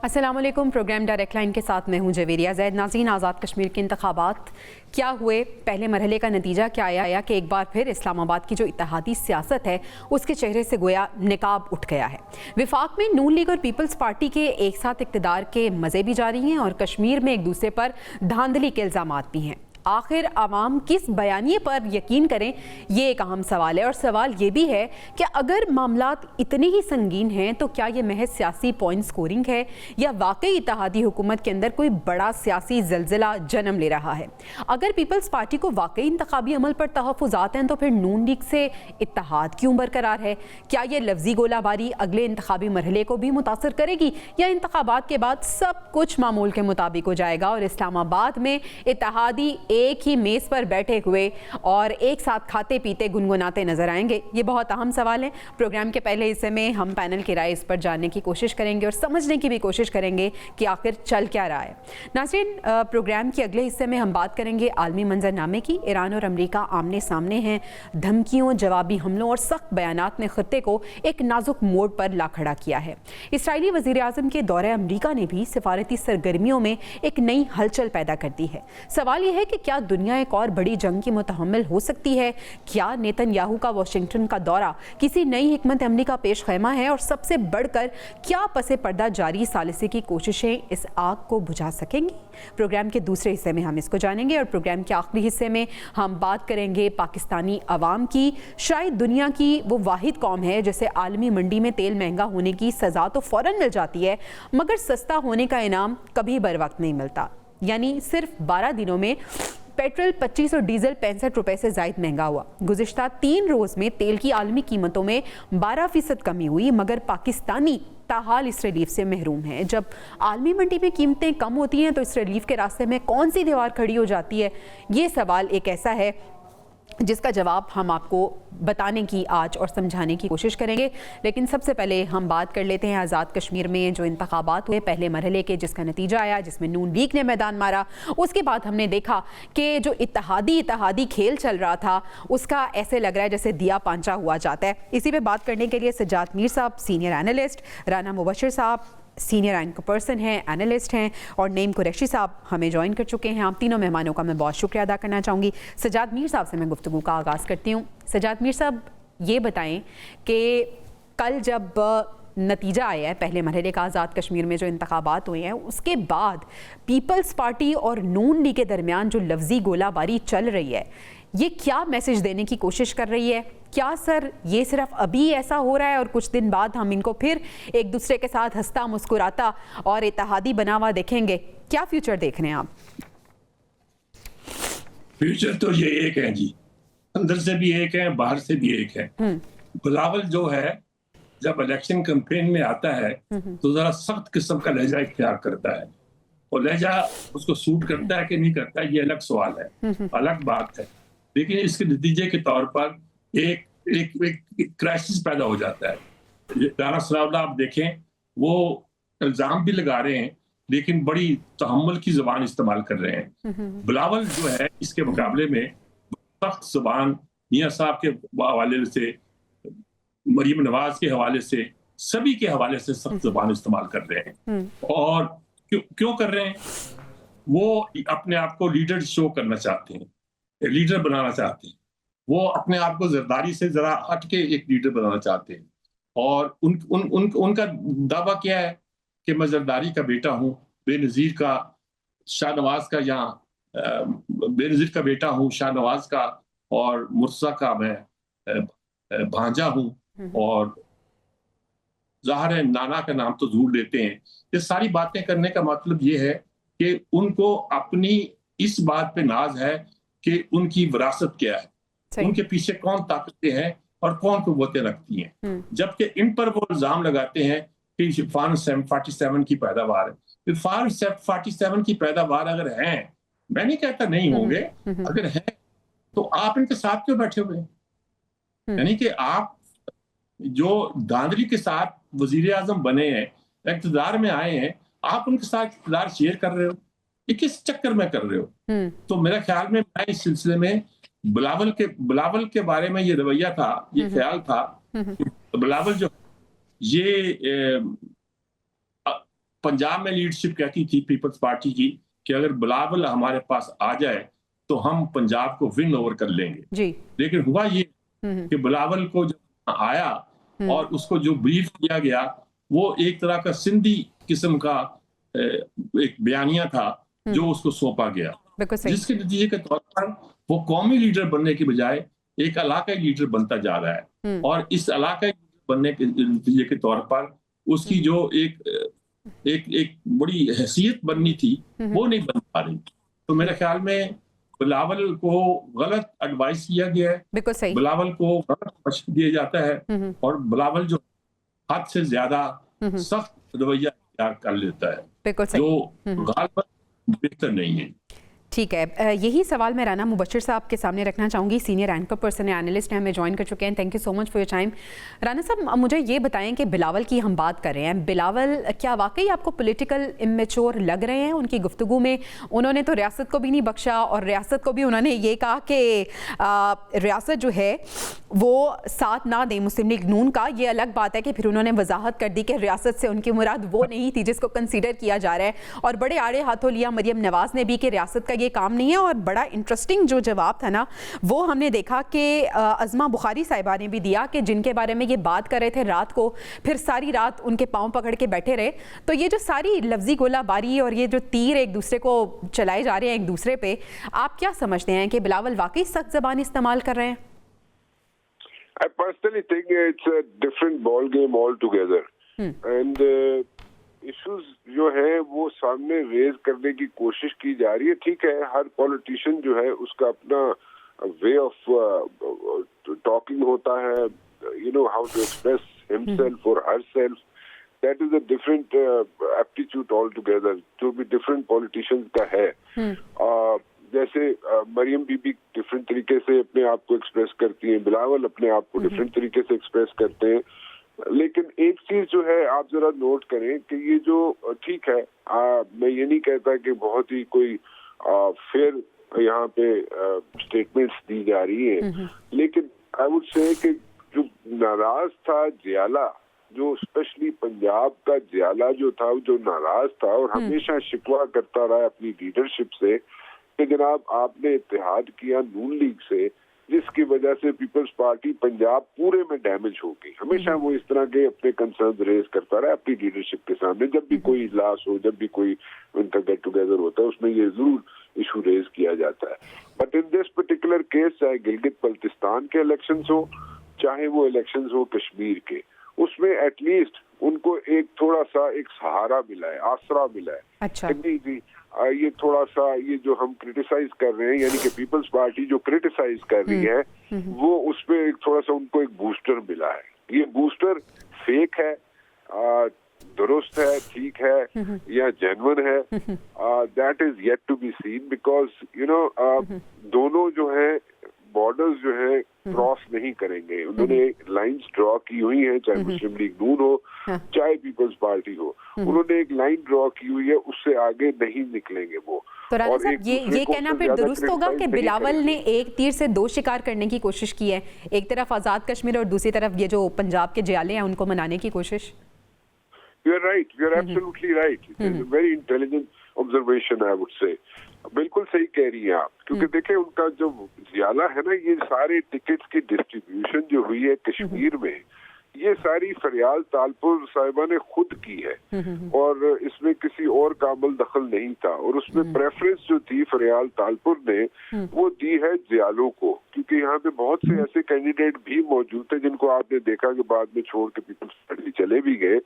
अस्सलाम वालेकुम। Programme direct line के साथ मैं हूं जवेरिया ज़ैद। नाज़रीन, आज़ाद कश्मीर के इंतखाबात क्या हुए, पहले मरहले का नतीजा क्या आया कि एक बार फिर इस्लामाबाद की जो इत्तेहादी सियासत है उसके चेहरे से गोया निकाब उठ गया है। विफाक में नून लीग और पीपल्स पार्टी के एक साथ इक़्तिदार के मज़े भी जारी हैं और कश्मीर में एक दूसरे पर धांधली के इल्ज़ामात भी हैं। आखिर आवाम किस बयानिए पर यकीन करें, ये एक अहम सवाल है। और सवाल ये भी है कि अगर मामलात इतने ही संगीन हैं तो क्या ये महज सियासी पॉइंट स्कोरिंग है या वाकई इत्तेहादी हुकूमत के अंदर कोई बड़ा सियासी ज़लज़ला जन्म ले रहा है। अगर पीपल्स पार्टी को वाकई इंतखाबी अमल पर तहफ़्फ़ुज़ात हैं तो फिर नून लीग से इत्तेहाद क्यों बरकरार है? क्या ये लफ्ज़ी गोलाबारी अगले इंतखाबी मरहले को भी मुतासर करेगी या इंतखाबात के बाद सब कुछ मामूल के मुताबिक हो जाएगा और इस्लामाबाद में इत्तेहादी एक ही मेज़ पर बैठे हुए और एक साथ खाते पीते गुनगुनाते नजर आएंगे? ये बहुत अहम सवाल है। प्रोग्राम के पहले हिस्से में हम पैनल की राय इस पर जानने की कोशिश करेंगे और समझने की भी कोशिश करेंगे कि आखिर चल क्या रहा है। नाज़रीन, प्रोग्राम के अगले हिस्से में हम बात करेंगे आलमी मंजरनामे की। ईरान और अमरीका आमने सामने हैं। धमकियों, जवाबी हमलों और सख्त बयानात ने खत्ते को एक नाजुक मोड़ पर ला खड़ा किया है। इसराइली वज़ीर आज़म के दौरे अमरीका ने भी सिफारती सरगर्मियों में एक नई हलचल पैदा कर दी है। सवाल यह है कि क्या दुनिया एक और बड़ी जंग की मुतहम्मिल हो सकती है? क्या नेतन्याहू का वाशिंगटन का दौरा किसी नई हिकमत अमली का पेश खैमा है? और सबसे बढ़कर क्या पसे पर्दा जारी सालिसी की कोशिशें इस आग को बुझा सकेंगी? प्रोग्राम के दूसरे हिस्से में हम इसको जानेंगे और प्रोग्राम के आखिरी हिस्से में हम बात करेंगे पाकिस्तानी अवाम की। शायद दुनिया की वो वाहिद कौम है जिसे आलमी मंडी में तेल महंगा होने की सज़ा तो फ़ौरन मिल जाती है, मगर सस्ता होने का इनाम कभी बर वक्त नहीं मिलता। यानी सिर्फ 12 दिनों में पेट्रोल 25 और डीजल 65 रुपए से ज़ायद महंगा हुआ। गुज़िश्ता 3 रोज़ में तेल की आलमी कीमतों में 12% कमी हुई, मगर पाकिस्तानी ताहाल इस रिलीफ से महरूम है। जब आलमी मंडी में कीमतें कम होती हैं तो इस रिलीफ के रास्ते में कौन सी दीवार खड़ी हो जाती है? ये सवाल एक ऐसा है जिसका जवाब हम आपको बताने की आज और समझाने की कोशिश करेंगे। लेकिन सबसे पहले हम बात कर लेते हैं आज़ाद कश्मीर में जो इंतखाबात हुए पहले मरहले के, जिसका नतीजा आया, जिसमें नून लीग ने मैदान मारा। उसके बाद हमने देखा कि जो इत्तेहादी खेल चल रहा था उसका ऐसे लग रहा है जैसे दिया पांचा हुआ जाता है। इसी पे बात करने के लिए सज्जाद मीर साहब सीनियर एनालिस्ट, राना मुबशर साहब सीनियर एंकर पर्सन हैं, एनालिस्ट हैं, और नईम कुरैशी साहब हमें ज्वाइन कर चुके हैं। आप तीनों मेहमानों का मैं बहुत शुक्रिया अदा करना चाहूँगी। सज्जाद मीर साहब से मैं गुफ्तगू का आगाज़ करती हूँ। सज्जाद मीर साहब, ये बताएं कि कल जब नतीजा आया है पहले मरहले का आज़ाद कश्मीर में जो इंतखाबात हुए हैं, उसके बाद पीपल्स पार्टी और नून लीग के दरमियान जो लफ्ज़ी गोलाबारी चल रही है, ये क्या मैसेज देने की कोशिश कर रही है? क्या सर ये सिर्फ अभी ऐसा हो रहा है और कुछ दिन बाद हम इनको फिर एक दूसरे के साथ हंसता मुस्कुराता और इत्तेहादी बना हुआ देखेंगे? क्या फ्यूचर देख रहे हैं आप? फ्यूचर तो ये एक है जी, अंदर से भी एक है, बाहर से भी एक है। बिलावल जो है जब इलेक्शन कैंपेन में आता है तो जरा सख्त किस्म का लहजा इख्तियार करता है, और लहजा उसको सूट करता है कि नहीं करता है ये अलग सवाल है, अलग बात है। लेकिन इसके नतीजे के तौर पर एक क्राइसिस पैदा हो जाता है। राना सनाउल्लाह आप देखें, वो इल्जाम भी लगा रहे हैं लेकिन बड़ी तहम्मुल की जबान इस्तेमाल कर रहे हैं। बिलावल जो है इसके मुकाबले में सख्त जबान मियां साहब के हवाले से, मरीम नवाज के हवाले से, सभी के हवाले से सख्त जबान इस्तेमाल कर रहे हैं। और क्यों कर रहे हैं? वो अपने आप को लीडर शो करना चाहते हैं, लीडर बनाना चाहते हैं। वो अपने आप को जरदारी से जरा हट के एक लीडर बनाना चाहते हैं। और उनका दावा क्या है कि मैं जरदारी का बेटा हूँ, बेनज़ीर का, शाहनवाज का, यहाँ बेनज़ीर का बेटा हूँ, शाहनवाज का और मुर्तज़ा का मैं भांजा हूँ, और ज़ाहिर है नाना का नाम तो जरूर लेते हैं। ये सारी बातें करने का मतलब ये है कि उनको अपनी इस बात पे नाज है कि उनकी विरासत क्या है, उनके पीछे कौन ताकतें हैं और कौन कुव्वतें रखती हैं। जबकि इन पर वो इल्जाम लगाते हैं कि फार्म 47 की पैदावार है। फार्म 47 की पैदावार अगर है, मैं नहीं कहता नहीं होंगे, अगर है तो आप इनके साथ क्यों बैठे हुए हैं? यानी कि आप जो धांधली के साथ वजीर आजम बने हैं, इक़्तिदार में आए हैं, आप उनके साथ इक़्तिदार शेयर कर रहे हो, ये किस चक्कर में कर रहे हो? तो मेरा ख्याल में मैं इस सिलसिले में बिलावल के बारे में ये रवैया था, ये ख्याल था, बिलावल जो ये पंजाब में लीडरशिप कहती थी पीपल्स पार्टी की कि अगर बिलावल हमारे पास आ जाए तो हम पंजाब को विन ओवर कर लेंगे जी। लेकिन हुआ ये कि बिलावल को जब आया और उसको जो ब्रीफ किया गया वो एक तरह का सिंधी किस्म का एक बयानिया था जो उसको सौंपा गया, जिसके नतीजे के तौर पर वो कौमी लीडर बनने की बजाय एक इलाकाई लीडर बनता जा रहा है और इस इलाकाई बनने के नतीजे के तौर पर उसकी जो एक बड़ी हैसियत बननी थी वो नहीं बन पा रही। तो मेरे ख्याल में बिलावल को गलत एडवाइस किया गया है, बिलावल को गलत मशवरा दिया जाता है और बिलावल जो हद से ज्यादा सख्त रवैया इख्तियार कर लेता है जो गालिबन बेहतर नहीं है। ठीक है, यही सवाल मैं राना मुबश्शिर साहब के सामने रखना चाहूँगी, सीनियर एंकर पर्सन एनालिस्ट हैं, हमें ज्वाइन कर चुके हैं। Thank you so much for your time. Rana साहब मुझे ये बताएं कि बिलावल की हम बात कर रहे हैं, बिलावल क्या वाकई आपको पॉलिटिकल इमेच्योर लग रहे हैं? उनकी गुफ्तगू में उन्होंने तो रियासत को भी नहीं बख्शा और रियासत को भी उन्होंने ये कहा कि रियासत जो है वो साथ ना दें मुस्लिम लीग नून का। ये अलग बात है कि फिर उन्होंने वजाहत कर दी कि रियासत से उनकी मुराद वो नहीं थी जिसको कंसीडर किया जा रहा है और बड़े आड़े हाथों लिया मरियम नवाज ने भी कि रियासत का ये काम नहीं है। और बड़ा इंटरेस्टिंग जो जवाब था ना वो हमने देखा कि अज़मा बुखारी साहिबा ने भी दिया कि जिनके बारे में ये बात कर रहे थे रात को, फिर सारी रात उनके पांव पकड़ के बैठे रहे। तो ये जो सारी लफ्जी गोलाबारी और ये जो तीर एक दूसरे को चलाए जा रहे हैं एक दूसरे पे, आप क्या समझते हैं कि बिलावल वाकई सख्त ज़बान इस्तेमाल कर रहे हैं? I personally think it's a different ball game altogether. And issues जो है वो सामने रेज करने की कोशिश की जा रही है। ठीक है, हर पॉलिटिशियन जो है उसका अपना वे ऑफ टॉकिंग होता है, you know how to express himself और herself, that is a different aptitude all together जो भी डिफरेंट पॉलिटिशियंस का है। जैसे मरियम बीबी डिफरेंट तरीके से अपने आप को एक्सप्रेस करती हैं, बिलावल अपने आप को डिफरेंट तरीके से एक्सप्रेस करते हैं। लेकिन एक चीज जो है आप जरा नोट करें कि ये जो ठीक है, मैं ये नहीं कहता कि बहुत ही कोई फेयर यहाँ पे स्टेटमेंट्स दी जा रही है, लेकिन आई वुड से कि जो नाराज था जियाला, जो स्पेशली पंजाब का जियाला जो था, जो नाराज था और हमेशा शिकवा करता रहा अपनी लीडरशिप से कि जनाब आपने इत्तेहाद किया नून लीग से, जिसकी वजह से पीपल्स पार्टी पंजाब पूरे में डैमेज हो गई। हमेशा वो इस तरह के अपने कंसर्न रेज करता रहा अपनी लीडरशिप के सामने। जब भी कोई इजलास हो, जब भी कोई उनका गेट टुगेदर होता है, उसमें ये जरूर इशू रेज किया जाता है। But in this particular case, चाहे गिलगित बल्तिस्तान के इलेक्शंस हो, चाहे वो इलेक्शंस हो कश्मीर के, उसमें एटलीस्ट उनको एक थोड़ा सा एक सहारा मिला है, आसरा मिला है। अच्छा। ये थोड़ा सा ये जो हम क्रिटिसाइज कर रहे हैं, यानी कि पीपल्स पार्टी जो क्रिटिसाइज कर रही है, वो उसपे एक थोड़ा सा उनको एक बूस्टर मिला है। ये बूस्टर फेक है, दुरुस्त है, ठीक है या जेन्युइन है, that is yet to be seen, because you know दोनों जो है बॉर्डर्स जो है क्रॉस नहीं करेंगे। उन्होंने लाइंस ड्रॉ की हुई है, चाहे मुस्लिम लीग नून हो, चाहे पीपल्स पार्टी हो, उन्होंने एक लाइन ड्रॉ की हुई है, उससे आगे नहीं निकलेंगे वो। तो राजा साहब ये कहना फिर दुरुस्त होगा कि बिलावल ने एक तीर से दो शिकार करने की कोशिश की है, एक तरफ आजाद कश्मीर और दूसरी तरफ ये जो पंजाब के जियाले हैं उनको मनाने की कोशिश? You are right. You are absolutely right. It is a very intelligent observation, I would say. बिल्कुल सही कह रही हैं आप, क्योंकि देखिए उनका जो जियाला है ना, ये सारे टिकट्स की डिस्ट्रीब्यूशन जो हुई है कश्मीर में, ये सारी फरियाल तालपुर साहिबा ने खुद की है और इसमें किसी और का अमल दखल नहीं था। और उसमें प्रेफरेंस जो थी फरियाल तालपुर ने वो दी है जियालों को, क्योंकि यहाँ पे बहुत से ऐसे कैंडिडेट भी मौजूद थे जिनको आपने देखा कि बाद में छोड़ के पीपल्स पार्टी चले भी गए।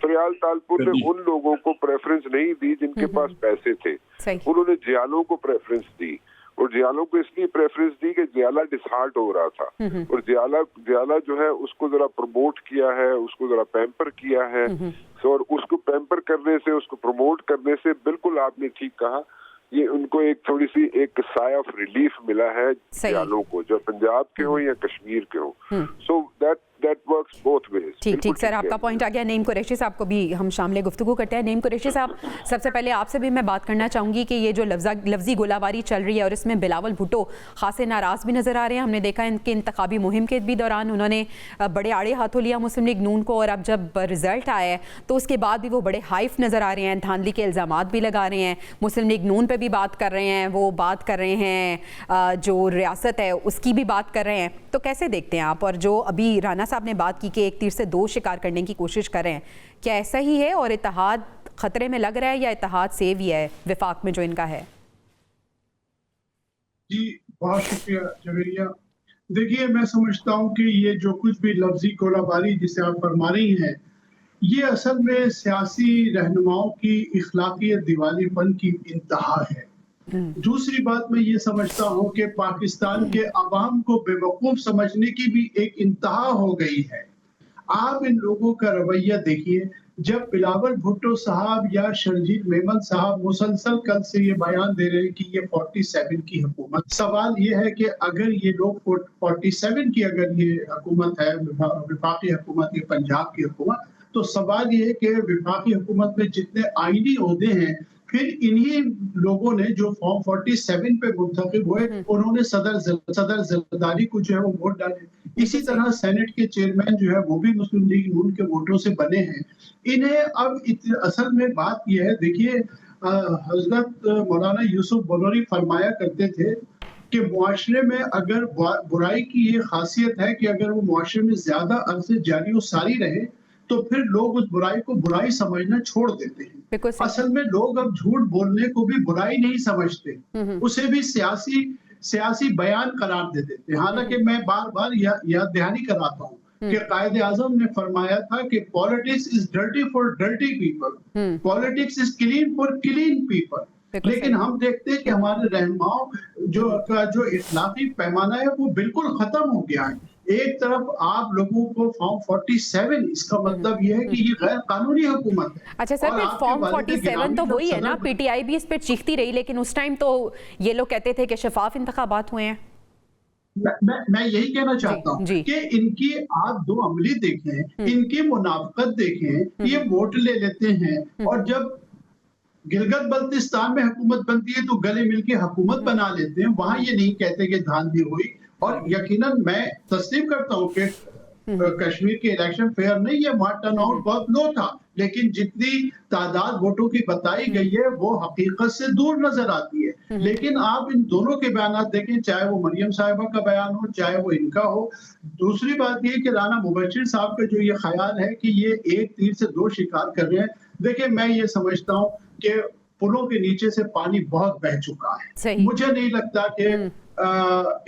फरियाल तालपुर ने उन लोगों को प्रेफरेंस नहीं दी जिनके पास पैसे थे, उन्होंने जियालों को प्रेफरेंस दी। और जियालों को इसलिए प्रेफरेंस दी कि जियाला डिसहार्ट हो रहा था और जियाला जो है उसको जरा प्रमोट किया है, उसको जरा पैम्पर किया है। और उसको पैम्पर करने से, उसको प्रमोट करने से, बिल्कुल आपने ठीक कहा, ये उनको एक थोड़ी सी एक साय ऑफ रिलीफ मिला है जियालों को, जो पंजाब के हो या कश्मीर के हो। सो that works both ways. ठीक ठीक सर, आपका पॉइंट आ गया। नईम कुरैशी साहब को भी हम शामिल गुफ्तगू करते हैं। नईम कुरैशी साहब, सबसे पहले आपसे भी मैं बात करना चाहूँगी कि ये जो लफ्ज़ी गोलाबारी चल रही है और इसमें बिलावल भुट्टो खासे नाराज़ भी नज़र आ रहे हैं। हमने देखा इनके इंतखाबी मुहिम के भी दौरान उन्होंने बड़े आड़े हाथों लिया मुस्लिम लीग नून को, और अब जब रिज़ल्ट आया है तो उसके बाद भी वो बड़े हाइफ नज़र आ रहे हैं, धांधली के इल्ज़ामात भी लगा रहे हैं, मुस्लिम लीग नून पर भी बात कर रहे हैं, वो बात कर रहे हैं जो रियासत है उसकी भी बात कर रहे हैं। तो कैसे देखते हैं आप? और जो अभी राना साहब ने बात की कि एक तीर से दो शिकार करने की कोशिश कर रहे हैं, क्या ऐसा ही है और इत्तेहाद खतरे में लग रहा है या इत्तेहाद सेव ही है विफाक में जो इनका है? जी बहुत शुक्रिया जवेरिया। देखिए, मैं समझता हूँ कि ये जो कुछ भी लफ्जी गोलाबारी जिसे आप फरमा रही हैं, ये असल में सियासी रहनुमाओं की इखलाकियत दिवालीपन की इंतहा है। दूसरी बात मैं ये समझता हूँ कि पाकिस्तान के अवाम को बेवकूफ समझने की भी एक इंतहा हो गई है। आप इन लोगों का रवैया देखिए, जब बिलावल भुट्टो साहब या शर्जील मेमन साहब मुसलसल कल से ये बयान दे रहे हैं कि ये 47 की हुकूमत, सवाल ये है कि अगर ये लोग 47 की अगर ये हुकूमत है, विफाकी हुकूमत, ये पंजाब की हुकूमत, तो सवाल ये है कि विफाकी हुकूमत में जितने आईनी ओहदे हैं, फिर इन्हीं लोगों ने जो फॉर्म 47 पे मुंतखब हुए, उन्होंने सदर जरदारी को जो है वो वोट डाले। इसी तरह सेनेट के चेयरमैन जो है वो भी मुस्लिम लीग नून के वोटों से बने हैं। इन्हें अब असल में बात यह है, देखिए हजरत मौलाना यूसुफ बनोरी फरमाया करते थे कि मुआशरे में अगर बुराई की ये खासियत है कि अगर वो मुआशरे में ज्यादा अरसे जारी और सारी रहे तो फिर लोग उस बुराई को बुराई समझना छोड़ देते हैं। असल में लोग अब झूठ बोलने को भी बुराई नहीं समझते, उसे भी सियासी बयान करार दे देते हैं। हालांकि मैं बार बार याद दहानी कराता हूँ कि कायदे आजम ने फरमाया था कि politics is dirty for dirty people, politics is clean for clean people. लेकिन हम देखते हैं कि हमारे रहनुमाओं जो इखलाकी पैमाना है वो बिल्कुल खत्म हो गया है। एक तरफ आप लोगों को फॉर्म 47, इसका मतलब यह है कि ये गैर कानूनी हुकूमत है। अच्छा सर, फिर फॉर्म 47 तो वही है ना, पीटीआई भी इस पे चीखती रही, लेकिन उस टाइम तो ये लोग कहते थे कि शफाफ इंतखाबात हुए हैं। मैं यही कहना चाहता हूँ कि इनकी आप दो अमली देखें, इनकी मुनाफकत देखें, ये वोट ले लेते हैं और जब गिलगित बल्तिस्तान में हुकूमत बनती है तो गले मिलके हुकूमत बना लेते हैं। वहां ये नहीं कहते कि धांधली हुई। और यकीनन मैं तस्लीम करता हूँ कि कश्मीर के इलेक्शन फेयर नहीं है, वहां टर्नआउट बहुत लो था, लेकिन जितनी तादाद वोटों की बताई गई है वो हकीकत से दूर नजर आती है। लेकिन आप इन दोनों के बयान देखें, चाहे वो मरियम साहिबा का बयान हो, चाहे वो इनका हो। दूसरी बात ये कि राना मुबशिर साहब का जो ये ख्याल है कि ये एक तीर से दो शिकार कर रहे हैं, देखिए मैं ये समझता हूँ कि पुलों के नीचे से पानी बहुत बह चुका है। मुझे नहीं लगता कि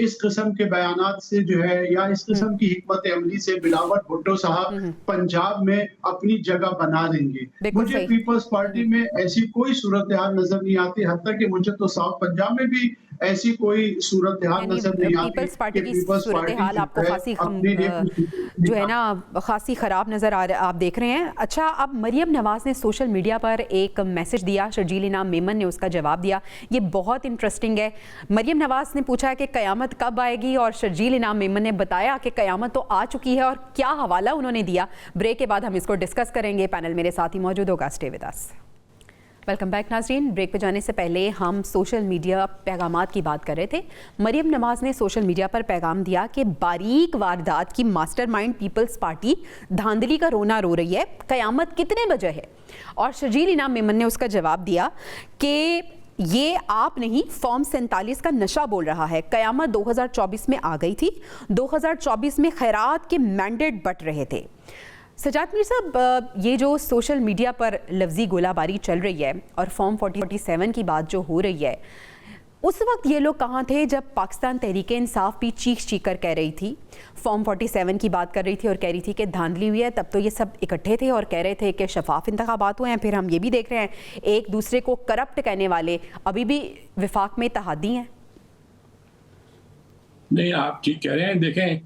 इस किस्म के बयानात से जो है या इस किस्म की हिकमत अमली से बिलावल भुट्टो साहब पंजाब में अपनी जगह बना लेंगे। मुझे पीपल्स पार्टी में ऐसी कोई सूरत हाल नजर नहीं आती, हत्ता कि मुझे तो साउथ पंजाब में भी ऐसी कोई सूरत हाल नजर नहीं आती। पीपल्स पार्टी की सूरत हाल आपको खासी जो है ना खासी खराब नजर आप देख रहे हैं। अच्छा, अब मरियम नवाज ने सोशल मीडिया पर एक मैसेज दिया, शर्जील इनाम मेमन ने उसका जवाब दिया। ये बहुत इंटरेस्टिंग है। मरियम नवाज ने पूछा कि कयामत कब आएगी और शर्जील इनाम मेमन ने बताया कि कयामत तो आ चुकी है, और क्या हवाला उन्होंने दिया। ब्रेक के बाद हम इसको डिस्कस करेंगे। पैनल मेरे साथ ही मौजूद होगा, stay with us. Welcome back नाज़रीन। ब्रेक पे जाने से पहले हम सोशल मीडिया पैगामात की बात कर रहे थे। मरियम नवाज ने सोशल मीडिया पर पैगाम दिया कि बारीक वारदात की मास्टरमाइंड पीपल्स पार्टी धांधली का रोना रो रही है, कयामत कितने बजे है। और शर्जील इनाम मेमन ने उसका जवाब दिया कि ये आप नहीं, फॉर्म 47 का नशा बोल रहा है। कयामत 2024 में आ गई थी, 2024 में खैरात के मैंडेट बट रहे थे। सजाद मीर साहब, ये जो सोशल मीडिया पर लफ्ज़ी गोलाबारी चल रही है और फॉर्म 47 की बात जो हो रही है, उस वक्त ये लोग कहाँ थे जब पाकिस्तान तहरीक-ए-इंसाफ भी चीख कर कह रही थी, फॉर्म 47 की बात कर रही थी और कह रही थी कि धांधली हुई है। तब तो ये सब इकट्ठे थे और कह रहे थे कि शफाफ इंतखाबात हुए हैं। फिर हम ये भी देख रहे हैं एक दूसरे को करप्ट कहने वाले अभी भी विफाक में इत्तेहादी हैं। नहीं, आप ठीक कह रहे हैं। देखें,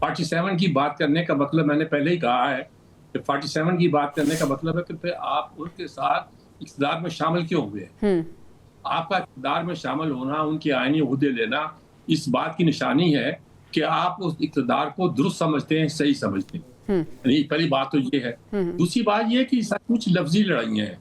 47 की बात करने का मतलब मैंने पहले ही कहा है कि 47 की बात करने का मतलब है कि फिर आप उनके साथ इक़्तिदार में शामिल क्यों हुए। आपका इक़्तिदार में शामिल होना, उनके आईनी ओहदे लेना, इस बात की निशानी है कि आप उस इक़्तिदार को दुरुस्त समझते हैं, सही समझते हैं। यानी पहली बात तो ये है। दूसरी बात ये है कि सचमुच लफ्जी लड़ाइयाँ हैं,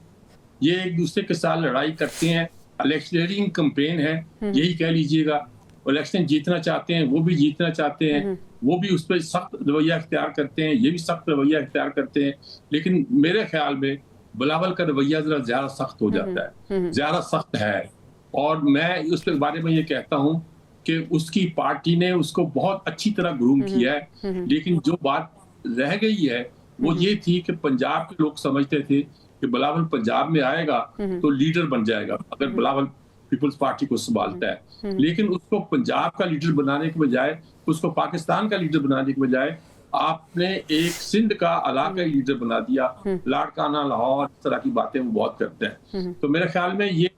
ये एक दूसरे के साथ लड़ाई करते हैं, इलेक्शनरिंग कैंपेन है, यही कह लीजिएगा। इलेक्शन जीतना चाहते हैं, वो भी जीतना चाहते हैं, वो भी उस पर सख्त रवैया इख्तियार करते हैं, ये भी सख्त रवैया इख्तियार करते हैं। लेकिन मेरे ख्याल में बिलावल का रवैया जरा ज्यादा सख्त हो जाता है, ज्यादा सख्त है। और मैं उसके बारे में ये कहता हूँ कि उसकी पार्टी ने उसको बहुत अच्छी तरह ग्रूम किया है, लेकिन जो बात रह गई है वो ये थी कि पंजाब के लोग समझते थे कि बिलावल पंजाब में आएगा तो लीडर बन जाएगा अगर बिलावल पीपल्स पार्टी को संभालता है। लेकिन उसको पंजाब का लीडर बनाने के बजाय, उसको पाकिस्तान का लीडर बनाने के बजाय आपने एक सिंध का इलाकाई लीडर बना दिया। लाड़काना, लाहौर, इस तरह की बातें वो बहुत करते हैं। तो मेरे ख्याल में ये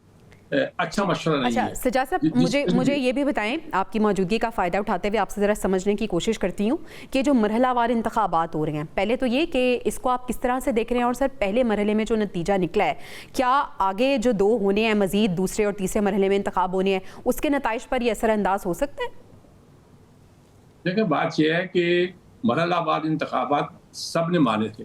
अच्छा मशवरा नहीं है। अच्छा सजाद साहब, मुझे ये भी बताएं, आपकी मौजूदगी का फ़ायदा उठाते हुए आपसे ज़रा समझने की कोशिश करती हूँ कि जो मरहलावार इंतखाबात हो रहे हैं, पहले तो ये कि इसको आप किस तरह से देख रहे हैं, और सर पहले मरहले में जो नतीजा निकला है, क्या आगे जो 2 होने हैं, मज़ीद दूसरे और तीसरे मरहले में इंतखाब होने हैं, उसके नताइज पर ये असरअंदाज हो सकते हैं? देखिए, बात यह है कि मरहलावार इंतखाबात सब ने माने थे।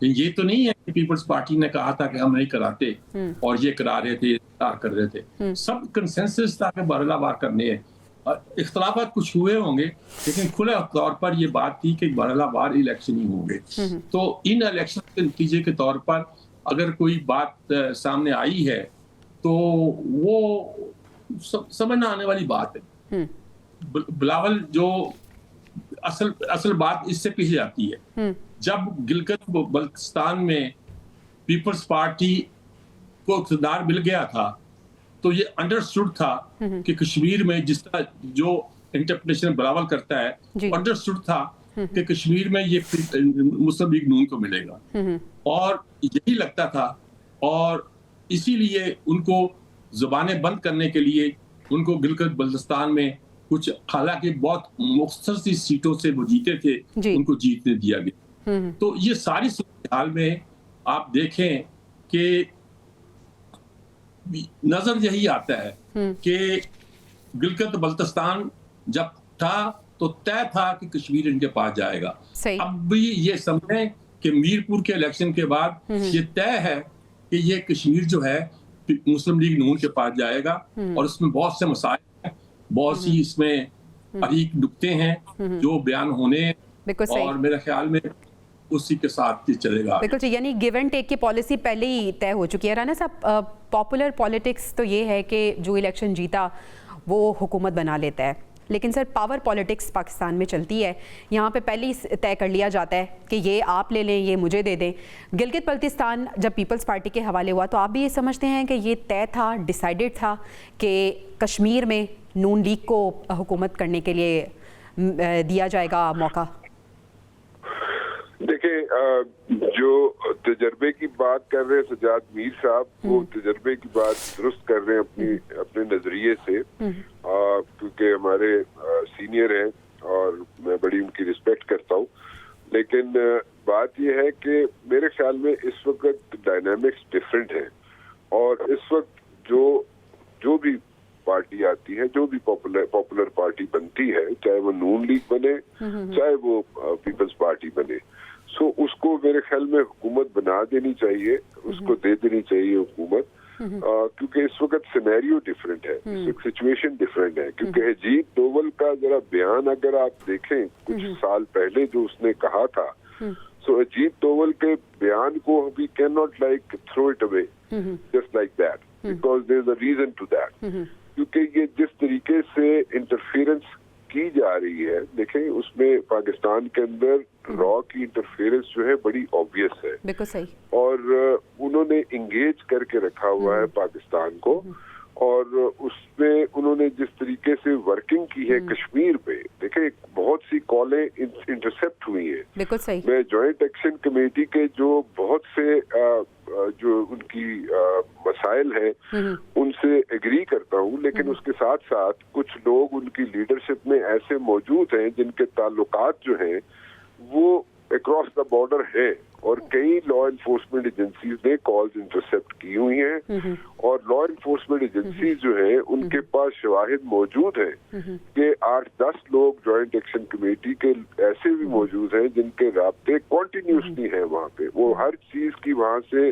ये तो नहीं है कि पीपल्स पार्टी ने कहा था कि हम नहीं कराते और ये करा रहे थे, कर रहे थे। सब कंसेंसस था कि मरहलावार करने हैं। इख्तलाफात कुछ हुए होंगे, लेकिन खुले तौर पर ये बात थी कि मरहलावार इलेक्शन ही होंगे। तो इन इलेक्शन के नतीजे के तौर पर अगर कोई बात सामने आई है तो वो समझ ना आने वाली बात है। बिलावल जो असल बात इससे पीछे जाती है। जब गिलगित बल्तिस्तान में पीपल्स पार्टी को इक़्तिदार मिल गया था तो ये अंडरस्टूड था कि कश्मीर में जिस तरह जो इंटरप्रिटेशन बिलावल करता है, अंडरस्टूड था कि कश्मीर में ये मुस्लिम लीग नून को मिलेगा, और यही लगता था। और इसीलिए उनको ज़ुबानें बंद करने के लिए उनको गिलगित बल्तिस्तान में कुछ, हालांकि बहुत मुख्तसर सी सीटों से वो जीते थे, उनको जीतने दिया गया। तो ये सारी सूरत-ए-हाल में आप देखें कि नजर यही आता है कि गिलगित बल्तिस्तान जब था तो तय था कि कश्मीर इनके पास जाएगा। अब भी ये समझें कि मीरपुर के इलेक्शन के बाद ये तय है कि ये कश्मीर जो है मुस्लिम लीग नून के पास जाएगा, और इसमें बहुत से मसाइल हैं, बहुत सी इसमें बारीक नुक्ते हैं जो बयान होने, और मेरे ख्याल में उसी के साथ चलेगा। बिल्कुल, यानी गिव एंड टेक की पॉलिसी पहले ही तय हो चुकी है। राना साहब, पॉपुलर पॉलिटिक्स तो ये है कि जो इलेक्शन जीता वो हुकूमत बना लेता है, लेकिन सर पावर पॉलिटिक्स पाकिस्तान में चलती है। यहाँ पे पहले ही तय कर लिया जाता है कि ये आप ले लें, ये मुझे दे दें। गिलगित बल्तिस्तान जब पीपल्स पार्टी के हवाले हुआ तो आप भी ये समझते हैं कि ये तय था, डिसाइडेड था कि कश्मीर में नून लीग को हुकूमत करने के लिए दिया जाएगा मौका? देखिए, जो तजर्बे की बात कर रहे हैं सजाद मीर साहब, वो तजर्बे की बात दुरुस्त कर रहे हैं अपने नजरिए से, क्योंकि हमारे सीनियर हैं और मैं बड़ी उनकी रिस्पेक्ट करता हूँ। लेकिन बात यह है कि मेरे ख्याल में इस वक्त डायनामिक्स डिफरेंट है, और इस वक्त जो भी पार्टी आती है, जो भी पॉपुलर पार्टी बनती है, चाहे वो नून लीग बने, चाहे वो पीपल्स पार्टी बने, सो उसको मेरे ख्याल में हुकूमत बना देनी चाहिए, उसको दे देनी चाहिए हुकूमत, क्योंकि इस वक्त सिनेरियो डिफरेंट है, सिचुएशन डिफरेंट है। क्योंकि अजीत डोवल का जरा बयान अगर आप देखें कुछ साल पहले जो उसने कहा था, सो अजीत डोवल के बयान को we can not like throw it away just like that, because there is a reason to that. क्योंकि ये जिस तरीके से इंटरफेरेंस की जा रही है, देखें उसमें पाकिस्तान के अंदर रॉ की इंटरफेरेंस जो है बड़ी ऑब्वियस है, बिल्कुल सही, और उन्होंने इंगेज करके रखा हुआ है पाकिस्तान को, और उसमें उन्होंने जिस तरीके से वर्किंग की है कश्मीर पे, देखें बहुत सी कॉलें इंटरसेप्ट हुई है। बिल्कुल सही। मैं जॉइंट एक्शन कमेटी के जो बहुत से जो उनकी मसाइल हैं उनसे एग्री करता हूँ, लेकिन उसके साथ साथ कुछ लोग उनकी लीडरशिप में ऐसे मौजूद हैं जिनके ताल्लुकात जो हैं वो अक्रॉस द बॉर्डर है और कई लॉ एनफोर्समेंट एजेंसीज ने कॉल्स इंटरसेप्ट की हुई हैं और लॉ एनफोर्समेंट एजेंसीज जो हैं उनके पास शवाहिद मौजूद हैं कि 8-10 लोग जॉइंट एक्शन कमेटी के ऐसे भी मौजूद हैं जिनके राब्ते कॉन्टिन्यूसली हैं वहाँ पे, वो हर चीज की वहाँ से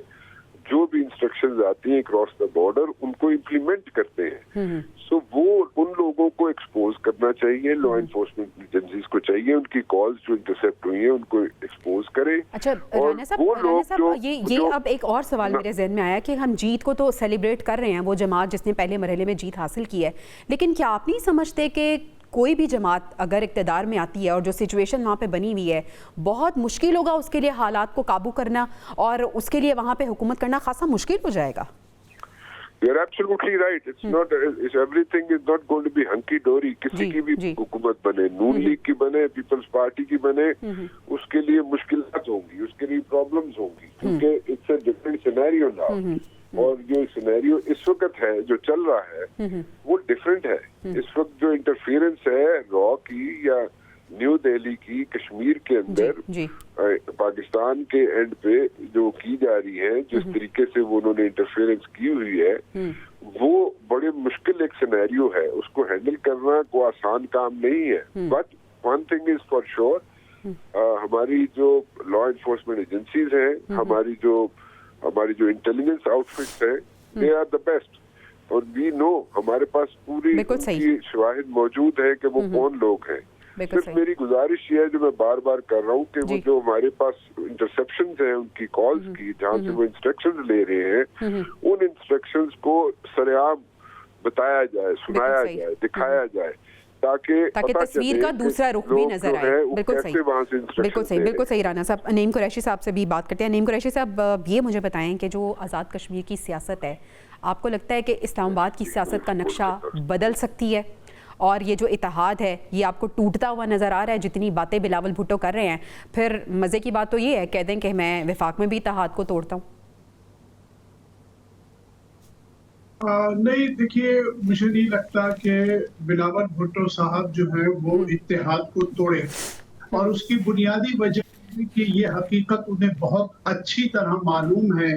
जो भी इंस्ट्रक्शंस आती हैं क्रॉस द बॉर्डर उनको इम्प्लीमेंट करते हैं। सो वो उन लोगों को एक्सपोज करना चाहिए, लॉ एनफोर्समेंट एजेंसीज को चाहिए उनकी कॉल्स जो इंटरसेप्ट हुई हैं उनको एक्सपोज करें। अच्छा राणा साहब, ये अब एक और सवाल मेरे जहन में आया कि हम जीत को तो सेलिब्रेट कर रहे हैं, वो जमात जिसने पहले मरहले में जीत हासिल की है, लेकिन क्या आप नहीं समझते कि कोई भी जमात अगर इक़्तिदार में आती है और जो सिचुएशन वहाँ पे बनी हुई है, बहुत मुश्किल होगा उसके लिए हालात को काबू करना और उसके लिए वहाँ पे हुकूमत करना खासा मुश्किल हो जाएगा? You're absolutely right. It's not. Everything is not going to be hunky dory. किसी की भी हुकूमत बने, नून लीग की बने, पीपल्स पार्टी की बने, उसके लिए मुश्किलात होंगी, उसके लिए प्रॉब्लम्स होंगी, क्योंकि it's a different scenario now. और जो सिनेरियो इस वक्त है जो चल रहा है वो डिफरेंट है। इस वक्त जो इंटरफेरेंस है रॉ की या न्यू दिल्ली की कश्मीर के अंदर पाकिस्तान के एंड पे जो की जा रही है, जिस तरीके से वो उन्होंने इंटरफेरेंस की हुई है, वो बड़े मुश्किल एक सिनेरियो है। उसको हैंडल करना कोई आसान काम नहीं है। But one thing is for sure, हमारी जो लॉ एनफोर्समेंट एजेंसीज हैं, हमारी जो इंटेलिजेंस आउटफिट्स हैं, दे आर द बेस्ट और वी नो, हमारे पास पूरी शवाहिद मौजूद है कि वो कौन लोग हैं। सिर्फ मेरी गुजारिश ये है जो मैं बार बार कर रहा हूँ कि वो जो हमारे पास इंटरसेप्शंस हैं उनकी कॉल्स की, जहाँ से वो इंस्ट्रक्शंस ले रहे हैं, उन इंस्ट्रक्शंस को सरेआम बताया जाए, सुनाया जाए, दिखाया जाए, ताकि तस्वीर का दूसरा रुख भी नजर आए। बिल्कुल सही, बिल्कुल सही। राणा साहब, नईम कुरैशी साहब से भी बात करते हैं। नईम कुरैशी साहब, ये मुझे बताएं कि जो आज़ाद कश्मीर की सियासत है, आपको लगता है कि इस्लामाबाद की सियासत का नक्शा बदल सकती है और ये जो इत्तेहाद है ये आपको टूटता हुआ नज़र आ रहा है? जितनी बातें बिलावल भुट्टो कर रहे हैं, फिर मज़े की बात तो ये है, कह दें कि मैं वफाक में भी इत्तेहाद को तोड़ता हूँ। नहीं, देखिए, मुझे नहीं लगता कि बिलावल भुट्टो साहब जो है वो इत्तेहाद को तोड़े, और उसकी बुनियादी वजह कि ये हकीकत उन्हें बहुत अच्छी तरह मालूम है।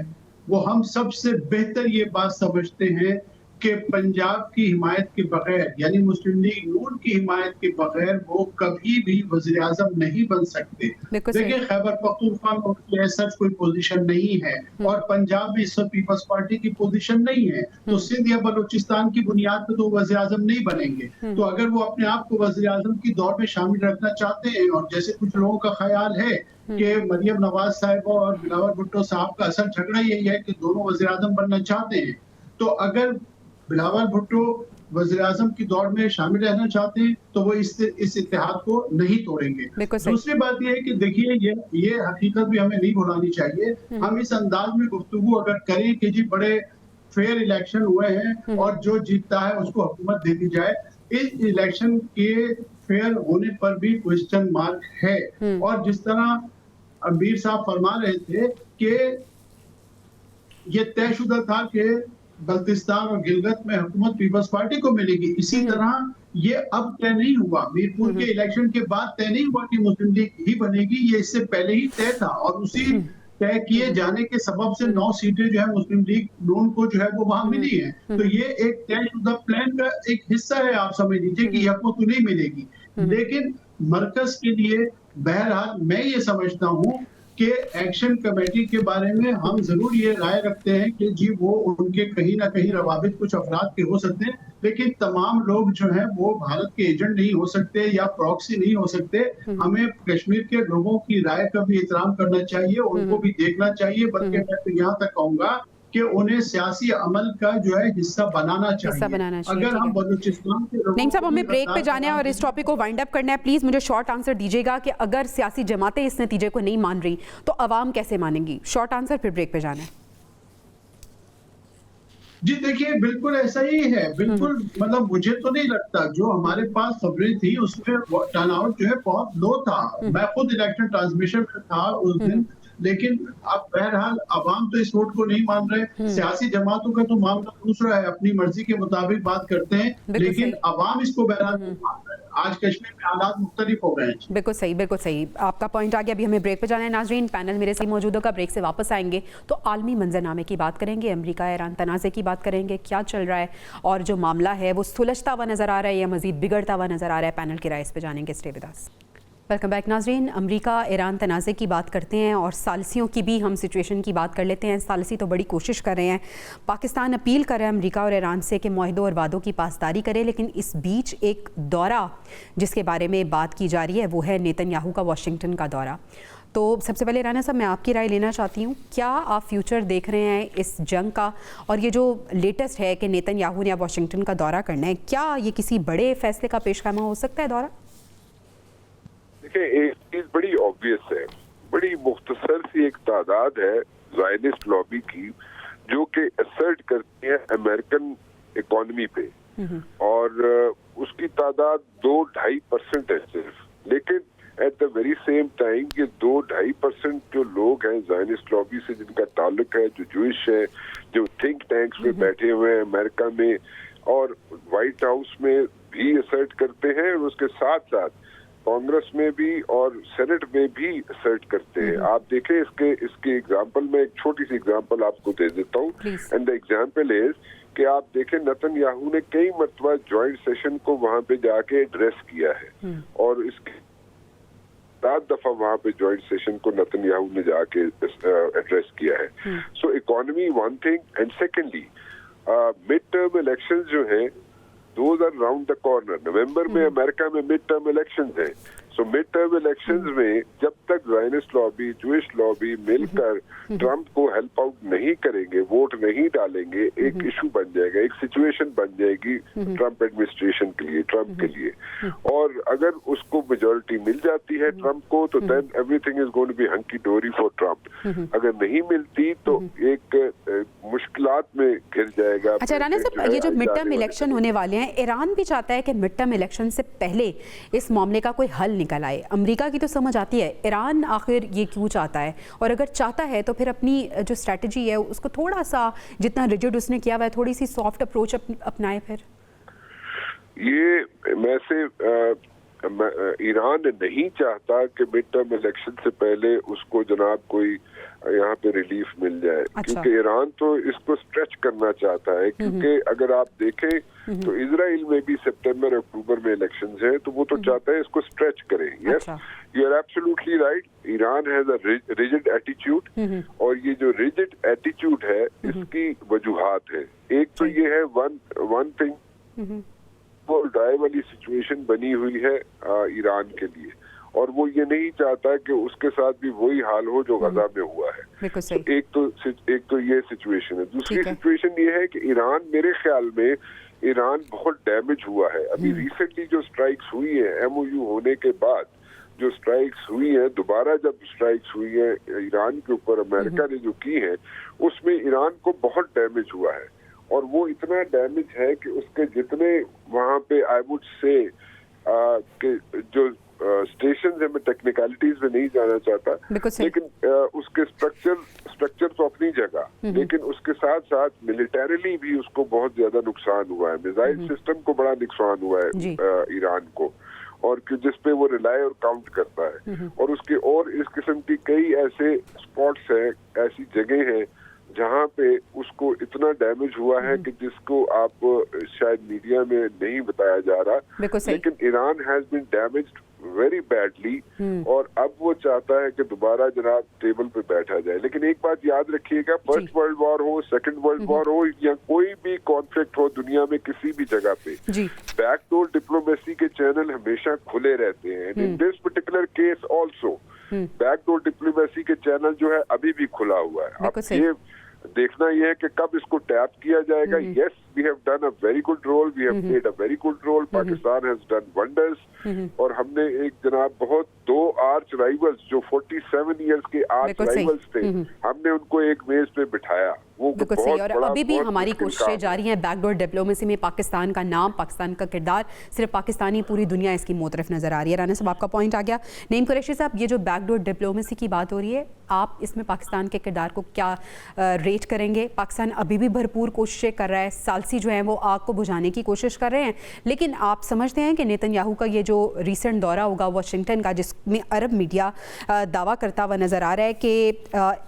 वो हम सबसे बेहतर ये बात समझते हैं कि पंजाब की हिमायत के बगैर, यानी मुस्लिम लीग नून की हिमायत के बगैर वो कभी भी वज़ीर आज़म नहीं बन सकते। देखिए, खैबर पख्तूनख्वा में उनकी ऐसा कोई पोजीशन नहीं है और पंजाब में इस वक्त पीपल्स पार्टी की पोजीशन नहीं है, तो सिंध या बलूचिस्तान की बुनियाद पर तो वज़ीर आज़म नहीं बनेंगे। तो अगर वो अपने आप को वज़ीर आज़म की दौड़ में शामिल रखना चाहते हैं, और जैसे कुछ लोगों का ख्याल है कि मरियम नवाज साहिबा और बिलावल भुट्टो साहब का असल झगड़ा यही है कि दोनों वज़ीर आज़म बनना चाहते हैं, तो अगर बिलावल भुट्टो वज़ीर आज़म की दौड़ में शामिल रहना चाहते हैं तो वो इस इत्तेहाद को नहीं तोड़ेंगे। दूसरी बात ये है कि देखिए, ये हकीकत भी हमें नहीं भुलानी चाहिए। हम इस अंदाज में गुफ्तगू अगर करें कि जी बड़े फेयर इलेक्शन हुए हैं और जो जीतता है उसको हुकूमत दे दी जाए, इस इलेक्शन के फेयर होने पर भी क्वेश्चन मार्क है। और जिस तरह अमीर साहब फरमा रहे थे कि ये तयशुदा था कि बल्तिस्तान और गिलगित में हुकूमत पीपल्स पार्टी को मिलेगी, इसी तरह ये अब तय नहीं हुआ। मीरपुर के इलेक्शन के बाद तय नहीं हुआ कि मुस्लिम लीग ही बनेगी, ये इससे पहले ही तय था और उसी तय किए जाने के सबब से 9 सीटें जो है मुस्लिम लीग नून को जो है वो वहां मिली है। तो ये एक तयशुदा प्लान का एक हिस्सा है, आप समझ लीजिए कि हुकूमत तो नहीं मिलेगी। लेकिन मरकज के लिए बहरहाल मैं ये समझता हूँ कि एक्शन कमेटी के बारे में हम जरूर ये राय रखते हैं कि जी वो उनके कहीं ना कहीं रवाबित कुछ अफराद के हो सकते हैं, लेकिन तमाम लोग जो हैं वो भारत के एजेंट नहीं हो सकते या प्रॉक्सी नहीं हो सकते। हमें कश्मीर के लोगों की राय का भी एहतराम करना चाहिए, उनको भी देखना चाहिए, बल्कि मैं तो यहाँ तक कहूँगा कि उन्हें सियासी अमल का जो है हिस्सा बनाना चाहिए। अगर हम बलूचिस्तान के लोगों नहीं साहब, हमें ब्रेक पे जाना है और इस टॉपिक को वाइंड अप करना है। प्लीज मुझे शॉर्ट आंसर दीजिएगा कि अगर सियासी जमातें इस नतीजे को नहीं मान रही तो अवाम कैसे मानेंगी? शॉर्ट आंसर, फिर ब्रेक पे जाना है। जी देखिए, बिल्कुल ऐसा ही है। बिल्कुल, मतलब मुझे तो नहीं लगता, जो हमारे पास खबरें थी उसमें टर्नआउट जो है बहुत लो था। मैं खुद इलेक्शन ट्रांसमिशन में था उस दिन, लेकिन अब बहरहाल अवाम तो इस वोट को नहीं मान रहे, सियासी जमातों का तो मामला दूसरा है, अपनी मर्जी के मुताबिक बात करते हैं, लेकिन अवाम इसको बहरहाल नहीं मान रहे। आज कश्मीर में हालात मुख्तलिफ हो गए हैं। बिल्कुल सही, बिल्कुल सही, आपका पॉइंट आ गया। अभी हमें ब्रेक पे जाना है नाजरीन, पैनल मेरे साथ मौजूद होगा, ब्रेक से वापस आएंगे तो आलमी मंजरनामे की बात करेंगे, अमेरिका ईरान तनाज़े की बात करेंगे, क्या चल रहा है और जो मामला है वो सुलझता हुआ नज़र आ रहा है या मज़ीद बिगड़ता हुआ नज़र आ रहा है, पैनल की राय इस पे जानेंगे। Stay with us. Welcome back नाजरीन, अमेरिका ईरान तनाज़े की बात करते हैं और सालसियों की भी हम सिचुएशन की बात कर लेते हैं। सालसी तो बड़ी कोशिश कर रहे हैं, पाकिस्तान अपील कर रहा है अमेरिका और ईरान से कि मुआहदों और वादों की पासदारी करे, लेकिन इस बीच एक दौरा जिसके बारे में बात की जा रही है वो है नेतन्याहू का वाशिंगटन का दौरा। तो सबसे पहले राना साहब, मैं आपकी राय लेना चाहती हूँ, क्या आप फ्यूचर देख रहे हैं इस जंग का, और ये जो लेटेस्ट है कि नेतन्याहू ने वाशिंगटन का दौरा करना है, क्या ये किसी बड़े फैसले का पेशगामा हो सकता है दौरा? देखिए, एक चीज बड़ी ऑब्वियस है, बड़ी मुख्तसर सी एक तादाद है ज़ायनिस्ट लॉबी की जो कि असर्ट करती है अमेरिकन इकोनॉमी पे, और उसकी तादाद 2-2.5% है सिर्फ, लेकिन at the very same time ये 2-2.5% जो लोग हैं ज़ायनिस्ट लॉबी से जिनका ताल्लुक है, जो जूइश है, जो थिंक टैंक्स में बैठे हुए हैं अमेरिका में और व्हाइट हाउस में भी असर्ट करते हैं, और उसके साथ साथ कांग्रेस में भी और सेनेट में भी असर्ट करते हैं। आप देखें, इसके एग्जांपल में एक छोटी सी एग्जांपल आपको दे देता हूँ, एंड द एग्जांपल इज कि आप देखें नेतन्याहू ने कई मरतबा जॉइंट सेशन को वहां पे जाके एड्रेस किया है, और इसके 7 दफा वहां पे जॉइंट सेशन को नेतन्याहू ने जाके एड्रेस किया है। So economy one thing, and secondly mid term election जो है those are round the corner. नवंबर में अमेरिका में मिड टर्म इलेक्शंस हैं, सो मिड टर्म इलेक्शंस में जब तक ज़ायनिस्ट लॉबी, जूइश लॉबी मिलकर ट्रंप को हेल्प आउट नहीं करेंगे, वोट नहीं डालेंगे, एक इशू बन जाएगा, एक सिचुएशन बन जाएगी ट्रंप एडमिनिस्ट्रेशन के लिए, ट्रंप के लिए, और अगर उसको मेजॉरिटी मिल जाती है ट्रंप को तो then everything is going to be hunky dory for Trump. अगर नहीं मिलती तो एक मुश्किलात में घिर जाएगा। अच्छा राना साहब, ये जो मिड टर्म इलेक्शन होने वाले हैं, ईरान भी चाहता है कि मिड टर्म इलेक्शन से पहले इस मामले का कोई हल निकल आए। अमेरिका की तो समझ आती है, ईरान आखिर ये क्यों चाहता है, और अगर चाहता है तो फिर अपनी जो स्ट्रेटजी है उसको थोड़ा सा, जितना रिजिड उसने किया हुआ है, थोड़ी सी सॉफ्ट अप्रोच अपनाए। फिर ये वैसे ईरान नहीं चाहता कि मिड टर्म इलेक्शन से पहले उसको जनाब कोई यहाँ पे रिलीफ मिल जाए। अच्छा। क्योंकि ईरान तो इसको स्ट्रेच करना चाहता है, क्योंकि अगर आप देखें तो इजराइल में भी सितंबर अक्टूबर में इलेक्शंस हैं, तो वो तो चाहता है इसको स्ट्रेच करें। Yes, you are absolutely right, Iran has a rigid attitude, और ये जो रिजिड एटीट्यूड है इसकी वजूहात है। एक तो ये है वन थिंग, वो ड्राई वाली सिचुएशन बनी हुई है ईरान के लिए, और वो ये नहीं चाहता कि उसके साथ भी वही हाल हो जो गजा में हुआ है। एक तो ये सिचुएशन है। दूसरी सिचुएशन ये है कि ईरान, मेरे ख्याल में ईरान बहुत डैमेज हुआ है। अभी रिसेंटली जो स्ट्राइक्स हुई है एमओयू होने के बाद, जो स्ट्राइक्स हुई है, दोबारा जब स्ट्राइक्स हुई है ईरान के ऊपर अमेरिका ने जो की है, उसमें ईरान को बहुत डैमेज हुआ है, और वो इतना डैमेज है कि उसके जितने वहां पे आई वुड से कि जो स्टेशन है, मैं टेक्निकलिटीज में नहीं जाना चाहता, लेकिन उसके स्ट्रक्चर तो अपनी जगह, लेकिन उसके साथ साथ मिलिटरीली भी उसको बहुत ज्यादा नुकसान हुआ है। मिसाइल सिस्टम को बड़ा नुकसान हुआ है ईरान को, और जिस पे वो रिलाय और काउंट करता है, और उसके और इस किस्म की कई ऐसे स्पॉट्स हैं, ऐसी जगह हैं जहाँ पे उसको इतना डैमेज हुआ है कि जिसको आप शायद मीडिया में नहीं बताया जा रहा, लेकिन Iran has been damaged very badly, और अब वो चाहता है कि दोबारा जनाब टेबल पे बैठा जाए। लेकिन एक बात याद रखिएगा, फर्स्ट वर्ल्ड वॉर हो, सेकंड वर्ल्ड वॉर हो, या कोई भी कॉन्फ्लिक्ट हो दुनिया में किसी भी जगह पे, बैकडोर डिप्लोमेसी के चैनल हमेशा खुले रहते हैं। In this particular case also backdoor diplomacy के चैनल जो है अभी भी खुला हुआ है। अब ये देखना यह है कि कब इसको टैप किया जाएगा। Yes, we have done a very good role, we have played a very good role. Pakistan has done wonders. اور ہم نے ایک جناب بہت 2 آرچ رائیولز جو 47 ایئرز کے آرچ رائیولز تھے, ہم نے ان کو ایک میز پہ بٹھایا. وہ بالکل صحیح. اور ابھی بھی ہماری کوششیں جاری ہیں. بیک ڈور ڈپلومیسی میں پاکستان کا نام, پاکستان کا کردار صرف پاکستانی, پوری دنیا اس کی موطرف نظر آ رہی ہے. رانا صاحب آپ کا پوائنٹ آ گیا. نعیم قریشی صاحب, یہ جو بیک ڈور ڈپلومیسی کی بات ہو رہی ہے, آپ اس میں پاکستان کے کردار کو کیا ریٹ کریں گے؟ پاکستان ابھی بھی بھرپور کوششیں کر رہا ہے, ثالثی جو ہیں وہ آگ کو بجھانے کی کوشش کر رہے ہیں, لیکن آپ سمجھتے ہیں کہ نیتن یاہو کا یہ جو ریسنٹ دورہ ہوگا واشنگٹن کا, جس میں عرب میڈیا دعویٰ کرتا ہوا نظر آ رہا ہے کہ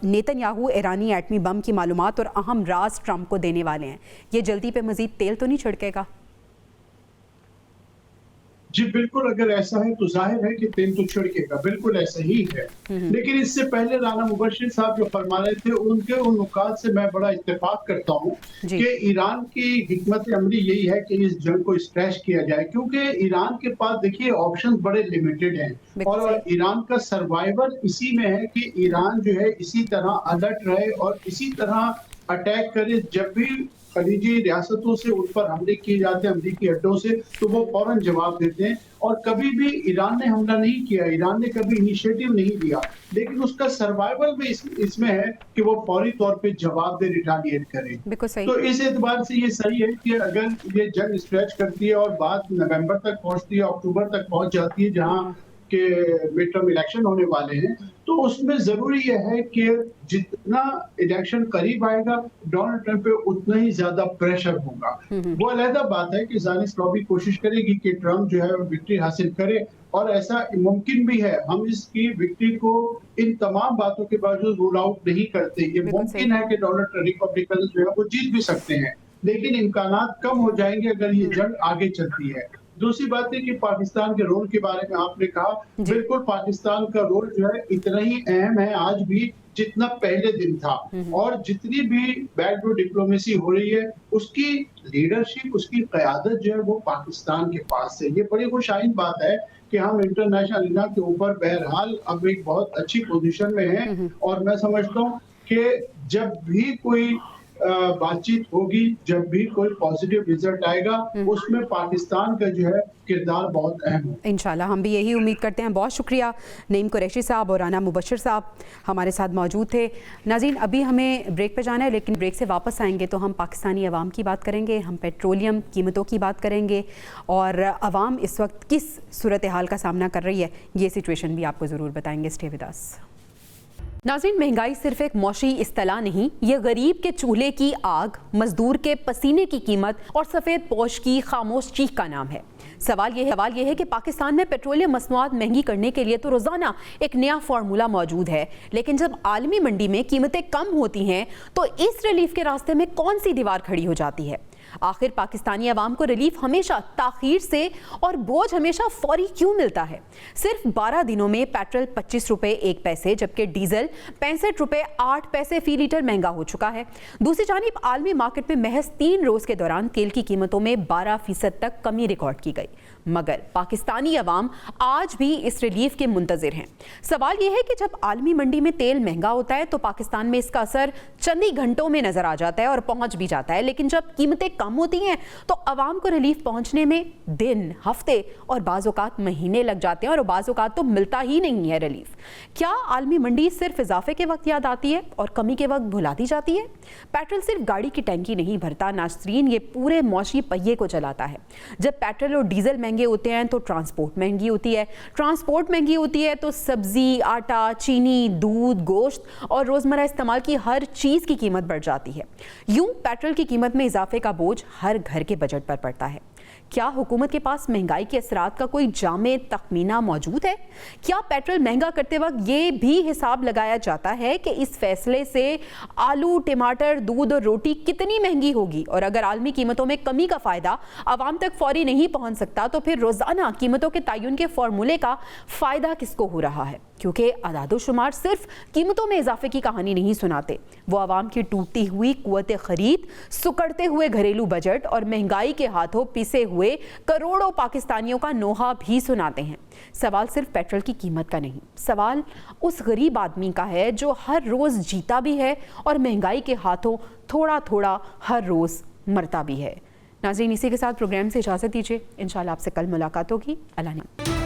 نیتن یاہو ایرانی ایٹمی بم کی معلومات اور اہم راز ٹرمپ کو دینے والے ہیں, یہ جلدی پہ مزید تیل تو نہیں چھڑکے گا؟ جی بالکل, اگر ایسا ہے تو ظاہر ہے کہ تیل تو چھڑکے گا, بالکل ایسا ہی ہے. لیکن اس سے پہلے رانا مبشر صاحب جو فرما رہے تھے, ان کے ان نکات سے میں بڑا اتفاق کرتا ہوں کہ ایران کی حکمت عملی یہی ہے کہ اس جنگ کو اسکریچ کیا جائے, کیونکہ ایران کے پاس دیکھیے آپشن بڑے لیمیٹڈ ہیں, اور ایران کا سروائیول اسی میں ہے کہ ایران جو ہے اسی طرح الرٹ رہے اور اسی طرح اٹیک کرے. جب بھی خلیجی ریاستوں سے ان پر حملے کیے جاتے ہیں امریکی اڈوں سے, تو وہ فوراً جواب دیتے ہیں. اور کبھی بھی ایران نے حملہ نہیں کیا, ایران نے کبھی انیشیٹو نہیں لیا, لیکن اس کا سروائیول بھی اس میں ہے کہ وہ فوری طور پہ جواب دے, ریٹالیٹ کرے. تو اس اعتبار سے یہ صحیح ہے کہ اگر یہ جنگ اسٹریچ کرتی ہے اور بات نومبر تک پہنچتی ہے, اکتوبر تک پہنچ جاتی ہے جہاں کہ مڈ ٹرم الیکشن ہونے والے ہیں, تو اس میں ضروری یہ ہے کہ جتنا الیکشن قریب آئے گا ڈونلڈ ٹرمپ پہ اتنا ہی زیادہ پریشر ہوگا. وہ علیحدہ بات ہے کہ زائنسٹ لابی کوشش کرے گی کہ ٹرمپ جو ہے وکٹری حاصل کرے, اور ایسا ممکن بھی ہے. ہم اس کی وکٹری کو ان تمام باتوں کے باوجود رول آؤٹ نہیں کرتے. یہ ممکن ہے کہ ڈونلڈ ریپبلکن جو ہے وہ جیت بھی سکتے ہیں, لیکن امکانات کم ہو جائیں گے اگر یہ جنگ آگے چلتی ہے. دوسری بات ہے کہ پاکستان کے رول کے بارے میں آپ نے کہا, بالکل پاکستان کا رول جو ہے اتنا ہی اہم ہے آج بھی جتنا پہلے دن تھا, اور جتنی بھی بیک ڈور ڈپلومیسی ہو رہی ہے اس کی لیڈرشپ, اس کی قیادت جو ہے وہ پاکستان کے پاس ہے. یہ بڑی خوش آئند بات ہے کہ ہم انٹرنیشنل ارینا کے اوپر بہرحال اب ایک بہت اچھی پوزیشن میں ہیں, اور میں سمجھتا ہوں کہ جب بھی کوئی بات چیت ہوگی, جب بھی کوئی پازیٹیو ریزلٹ آئے گا, اس میں پاکستان کا جو ہے کردار بہت اہم ہے. انشاءاللہ ہم بھی یہی امید کرتے ہیں. بہت شکریہ نعیم قریشی صاحب اور رانا مبشر صاحب ہمارے ساتھ موجود تھے. ناظرین, ابھی ہمیں بریک پہ جانا ہے, لیکن بریک سے واپس آئیں گے تو ہم پاکستانی عوام کی بات کریں گے, ہم پیٹرولیم قیمتوں کی بات کریں گے, اور عوام اس وقت کس صورتحال کا سامنا کر رہی ہے یہ سچویشن بھی آپ کو ضرور بتائیں گے. Stay with us. ناظرین, مہنگائی صرف ایک معاشی اصطلاح نہیں, یہ غریب کے چولہے کی آگ, مزدور کے پسینے کی قیمت اور سفید پوش کی خاموش چیخ کا نام ہے. سوال یہ ہے کہ پاکستان میں پیٹرولیم مصنوعات مہنگی کرنے کے لیے تو روزانہ ایک نیا فارمولا موجود ہے, لیکن جب عالمی منڈی میں قیمتیں کم ہوتی ہیں تو اس ریلیف کے راستے میں کون سی دیوار کھڑی ہو جاتی ہے؟ آخر پاکستانی عوام کو ریلیف ہمیشہ تاخیر سے اور بوجھ ہمیشہ فوری کیوں ملتا ہے؟ صرف 12 دنوں میں پیٹرول 25 روپے 1 پیسے جبکہ ڈیزل 65 روپے 8 پیسے فی لیٹر مہنگا ہو چکا ہے. دوسری جانب عالمی مارکیٹ میں محض 3 روز کے دوران تیل کی قیمتوں میں 12% تک کمی ریکارڈ کی گئی, مگر پاکستانی عوام آج بھی اس ریلیف کے منتظر ہیں. سوال یہ ہے کہ جب عالمی منڈی میں تیل مہنگا ہوتا ہے تو پاکستان میں اس کا اثر چند ہی گھنٹوں میں نظر آ جاتا ہے اور پہنچ بھی جاتا ہے, لیکن جب قیمتیں کم ہوتی ہیں تو عوام کو ریلیف پہنچنے میں دن, ہفتے اور بعض اوقات مہینے لگ جاتے ہیں, اور بعض اوقات تو ملتا ہی نہیں ہے ریلیف. کیا عالمی منڈی صرف اضافے کے وقت یاد آتی ہے اور کمی کے وقت بھلا دی جاتی ہے؟ پیٹرول صرف گاڑی کی ٹینکی نہیں بھرتا ناظرین, یہ پورے معاشی پہیے کو چلاتا ہے. جب پیٹرول اور ڈیزل مہنگے ہوتے ہیں تو ٹرانسپورٹ مہنگی ہوتی ہے, ٹرانسپورٹ مہنگی ہوتی ہے تو سبزی, آٹا, چینی, دودھ, گوشت اور روزمرہ استعمال کی ہر چیز کی قیمت بڑھ جاتی ہے. یوں پیٹرول کی قیمت میں اضافے کا بوجھ ہر گھر کے بجٹ پر پڑتا ہے. کیا حکومت کے پاس مہنگائی کے اثرات کا کوئی جامع تخمینہ موجود ہے؟ کیا پیٹرول مہنگا کرتے وقت یہ بھی حساب لگایا جاتا ہے کہ اس فیصلے سے آلو, ٹماٹر, دودھ اور روٹی کتنی مہنگی ہوگی؟ اور اگر عالمی قیمتوں میں کمی کا فائدہ عوام تک فوری نہیں پہنچ سکتا تو پھر روزانہ قیمتوں کے تعین کے فارمولے کا فائدہ کس کو ہو رہا ہے؟ کیونکہ اعداد و شمار صرف قیمتوں میں اضافے کی کہانی نہیں سناتے, وہ عوام کی ٹوٹتی ہوئی قوت خرید, سکڑتے ہوئے گھریلو بجٹ اور مہنگائی کے ہاتھوں پیسے ہوئے کروڑوں پاکستانیوں کا نوحہ بھی سناتے ہیں. سوال صرف پیٹرول کی قیمت کا نہیں, سوال اس غریب آدمی کا ہے جو ہر روز جیتا بھی ہے اور مہنگائی کے ہاتھوں تھوڑا تھوڑا ہر روز मरता भी है। नाज़रीन, इसी के साथ प्रोग्राम से इजाज़त दीजिए। इंशाल्लाह आपसे कल मुलाकात होगी। अल्लाह ने